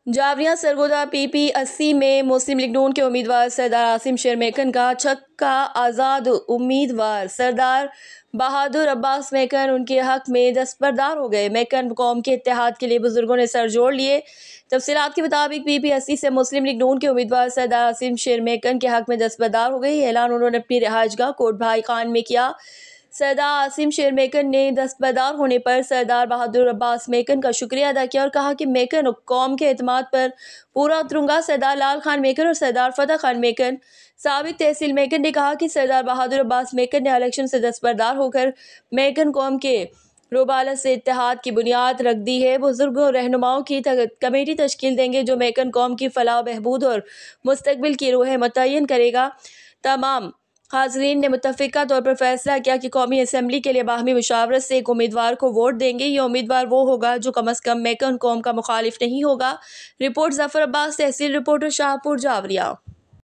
Javeria Sargodha PP80 में मुस्लिम league नून के उम्मीदवार सरदार आसिम शेर मेकन का छक्का आज़ाद उम्मीदवार सरदार बहादुर अब्बास मेकन उनके हक में दस्तबरदार हो गए। मेकन कौम के इत्तेहाद के लिए बुजुर्गों ने सर जोड़ लिए। तफसीलात के मुताबिक PP80 से मुस्लिम लीग नून के उम्मीदवार सरदार आसिम शेर मेकन के हक में दस्तबरदार हो गई। ऐलान उन्होंने अपनी रिहाइशगाह कोट भाई खान में किया। सरदार आसिम शेर मेकन ने दस्तबरदार होने पर सरदार बहादुर अब्बास मेकन का शुक्रिया अदा किया और कहा कि मेकन कौम के एतमाद पर पूरा उतरूंगा। सरदार लाल खान मेकन और सरदार फतेह खान मेकन साबिक तहसील मेकन ने कहा कि सरदार बहादुर अब्बास मेकन ने इलेक्शन से दस्तबरदार होकर मेकन कौम के रोबालत से इत्तेहाद की बुनियाद रख दी है। बुजुर्गों और रहनुमाओं की कमेटी तश्कील देंगे जो मेकन कौम की फलाह बहबूद और मुस्तकबिल की रूह मुतय्यन करेगा। तमाम हाज़रीन ने मुत्तफ़िका तौर पर फैसला किया कि कौमी असम्बली के लिए बाहमी मुशावरत से एक उम्मीदवार को वोट देंगे। ये उम्मीदवार वो होगा जो कम अज़ कम मेकन कौम का मुखालिफ नहीं होगा। रिपोर्ट ज़फ़र अब्बास, तहसील रिपोर्टर, शाहपुर, जावरिया।